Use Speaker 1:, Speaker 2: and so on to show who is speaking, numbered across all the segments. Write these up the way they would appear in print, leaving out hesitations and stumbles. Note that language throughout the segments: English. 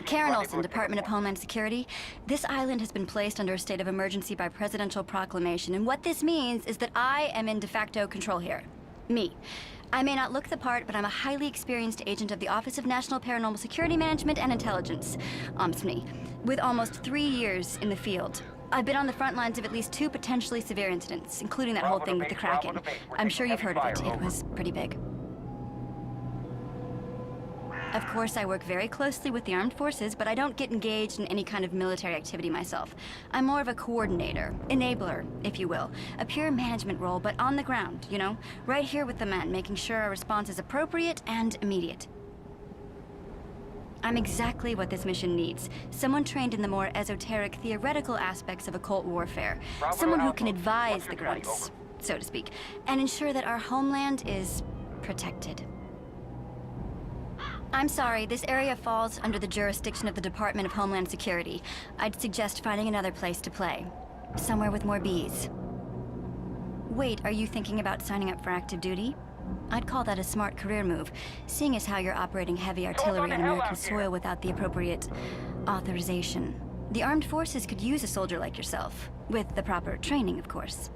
Speaker 1: Karen Olson, Department of Homeland Security. This island has been placed under a state of emergency by presidential proclamation, and what this means is that I am in de facto control here. Me. I may not look the part, but I'm a highly experienced agent of the Office of National Paranormal Security Management and Intelligence, OMSNI, with almost 3 years in the field. I've been on the front lines of at least 2 potentially severe incidents, including that whole thing with the Kraken. I'm sure you've heard of it. It was pretty big. Of course, I work very closely with the armed forces, but I don't get engaged in any kind of military activity myself. I'm more of a coordinator, enabler, if you will. A pure management role, but on the ground, you know? Right here with the men, making sure our response is appropriate and immediate. I'm exactly what this mission needs. Someone trained in the more esoteric, theoretical aspects of occult warfare. Someone who can advise the grunts, so to speak, and ensure that our homeland is protected. I'm sorry, this area falls under the jurisdiction of the Department of Homeland Security. I'd suggest finding another place to play. Somewhere with more bees. Wait, are you thinking about signing up for active duty? I'd call that a smart career move, seeing as how you're operating heavy artillery on American soil without the appropriate authorization. The armed forces could use a soldier like yourself, with the proper training, of course.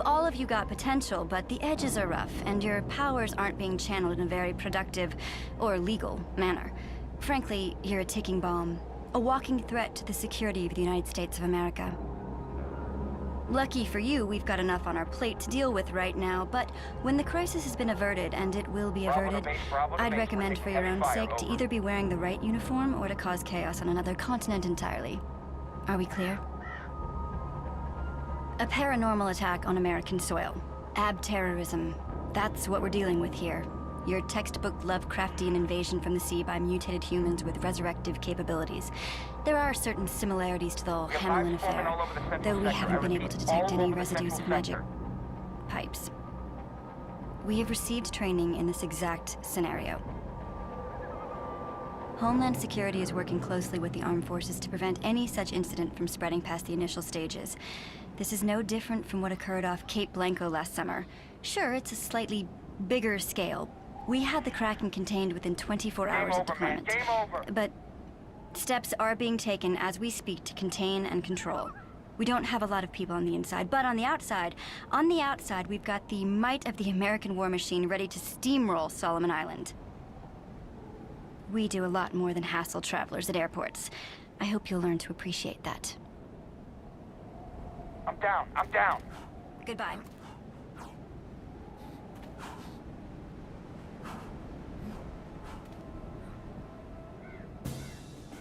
Speaker 1: All of you got potential, but the edges are rough, and your powers aren't being channeled in a very productive or legal manner. Frankly, you're a ticking bomb, a walking threat to the security of the United States of America. Lucky for you, we've got enough on our plate to deal with right now, but when the crisis has been averted, and it will be averted, I'd recommend for your own sake to either be wearing the right uniform or to cause chaos on another continent entirely. Are we clear? A paranormal attack on American soil. Ab-terrorism. That's what we're dealing with here. Your textbook Lovecraftian invasion from the sea by mutated humans with resurrective capabilities. There are certain similarities to the whole Hamelin affair, though we haven't been able to detect any residues of magic pipes. We have received training in this exact scenario. Homeland Security is working closely with the armed forces to prevent any such incident from spreading past the initial stages. This is no different from what occurred off Cape Blanco last summer. Sure, it's a slightly bigger scale. We had the Kraken contained within 24 hours of deployment. But steps are being taken as we speak to contain and control. We don't have a lot of people on the inside, but on the outside, we've got the might of the American war machine ready to steamroll Solomon Island. We do a lot more than hassle travelers at airports. I hope you'll learn to appreciate that.
Speaker 2: I'm down.
Speaker 1: Goodbye.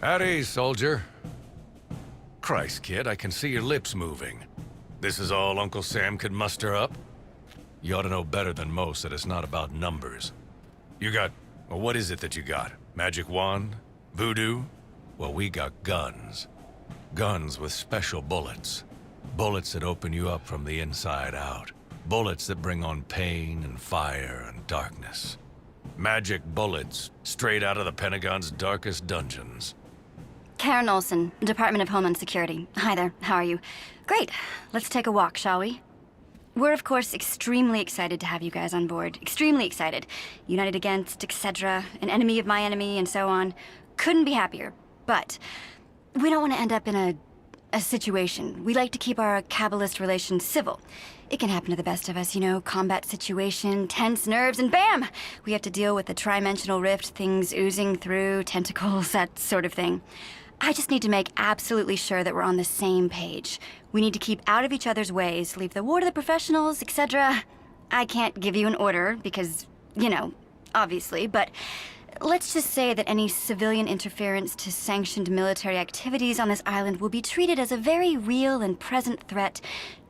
Speaker 3: Howdy, soldier. Christ, kid, I can see your lips moving. This is all Uncle Sam could muster up? You ought to know better than most that it's not about numbers. You got... well, what is it that you got? Magic wand? Voodoo? Well, we got guns. Guns with special bullets. Bullets that open you up from the inside out. Bullets that bring on pain and fire and darkness. Magic bullets straight out of the Pentagon's darkest dungeons.
Speaker 1: Karen Olson, Department of Homeland Security. Hi there, how are you? Great, let's take a walk, shall we? We're of course extremely excited to have you guys on board. Extremely excited. United against, etc., an enemy of my enemy, and so on. Couldn't be happier, but we don't want to end up in a situation. We like to keep our Kabbalist relations civil. It can happen to the best of us, you know, combat situation, tense nerves, and bam! We have to deal with the trimensional rift, things oozing through, tentacles, that sort of thing. I just need to make absolutely sure that we're on the same page. We need to keep out of each other's ways, leave the war to the professionals, etc. I can't give you an order because, you know, obviously, but let's just say that any civilian interference to sanctioned military activities on this island will be treated as a very real and present threat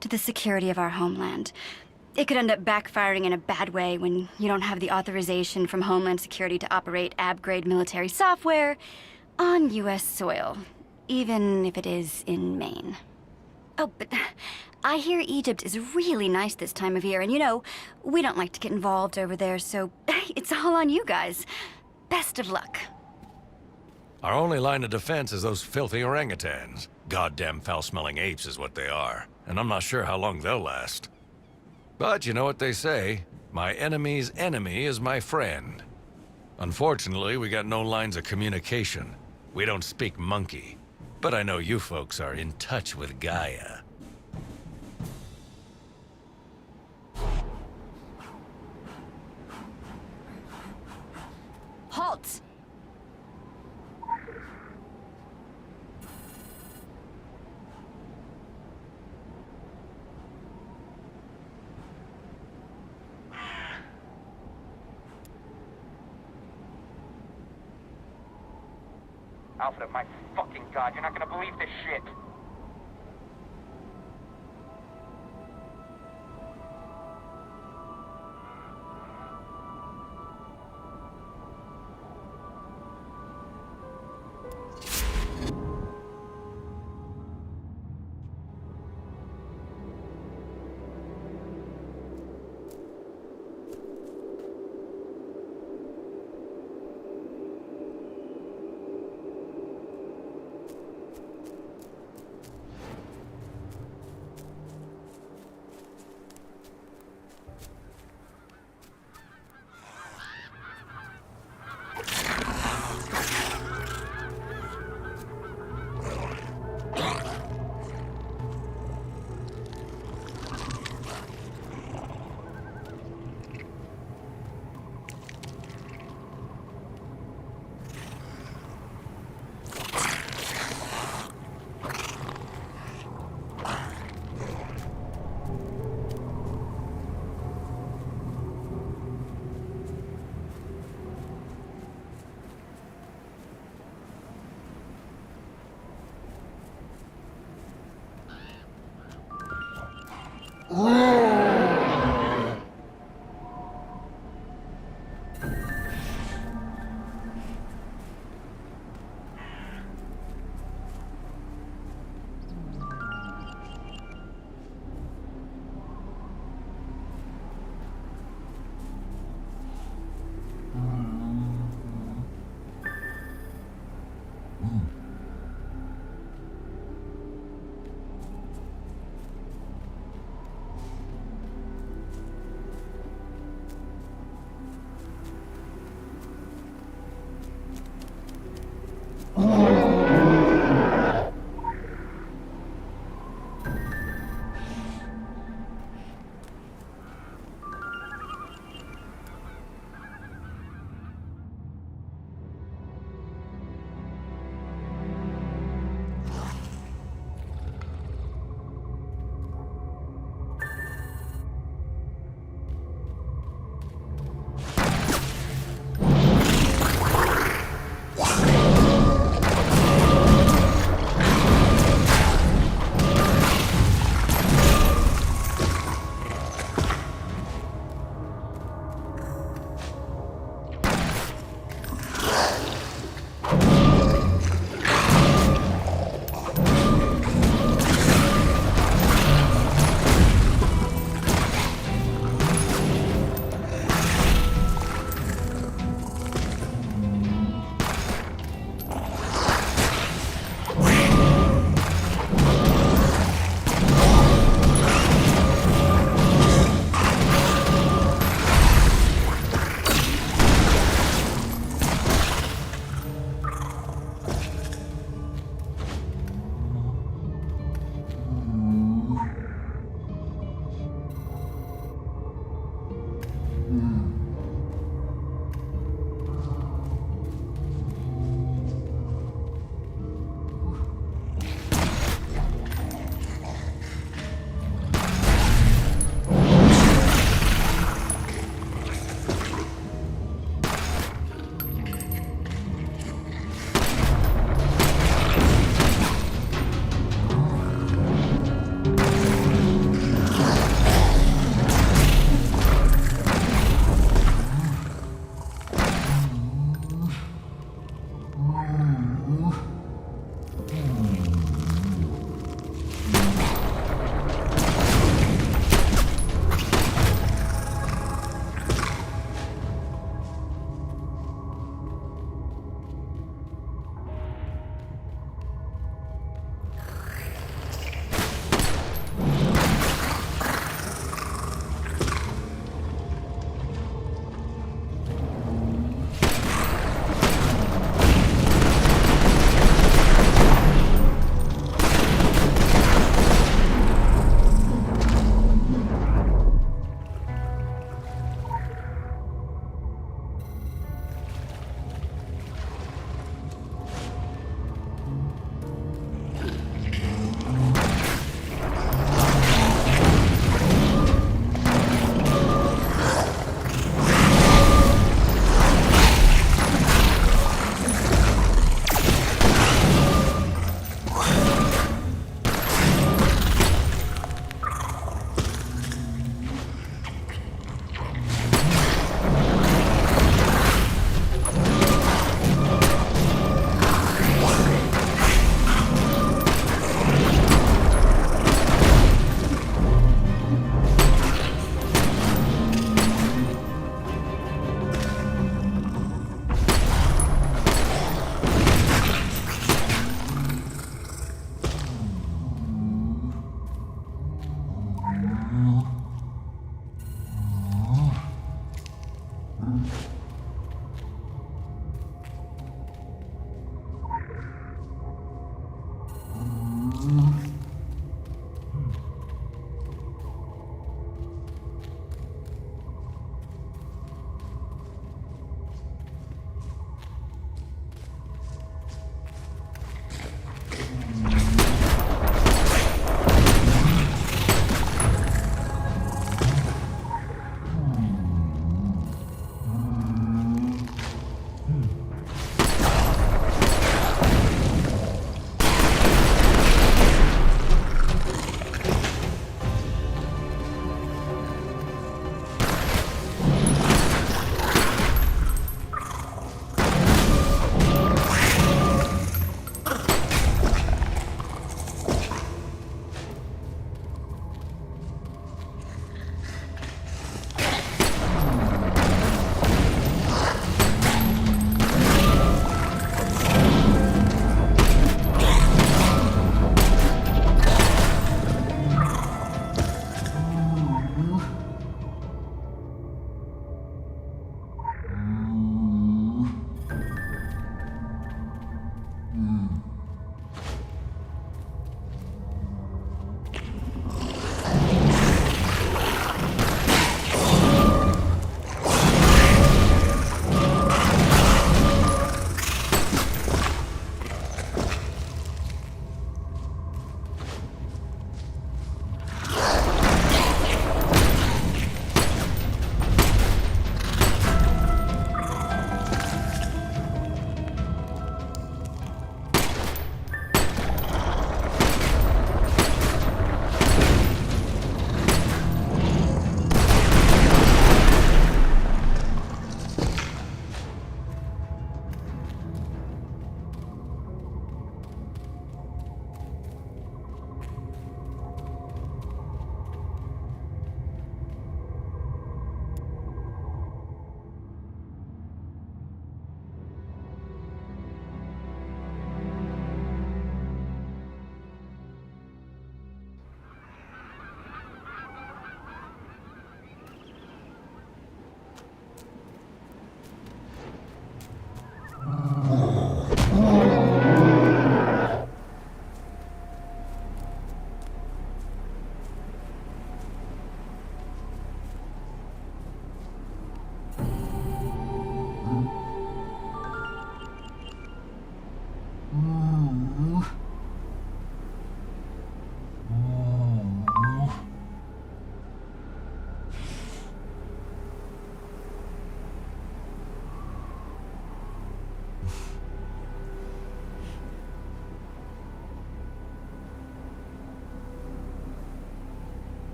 Speaker 1: to the security of our homeland. It could end up backfiring in a bad way when you don't have the authorization from Homeland Security to operate ab-grade military software on U.S. soil, even if it is in Maine. Oh, but I hear Egypt is really nice this time of year, and you know, we don't like to get involved over there, so it's all on you guys. Best of luck.
Speaker 3: Our only line of defense is those filthy orangutans. Goddamn foul-smelling apes is what they are, and I'm not sure how long they'll last. But you know what they say, my enemy's enemy is my friend. Unfortunately, we got no lines of communication. We don't speak monkey. But I know you folks are in touch with Gaia.
Speaker 1: Halt!
Speaker 2: Alfred, my fucking god, you're not gonna believe this shit.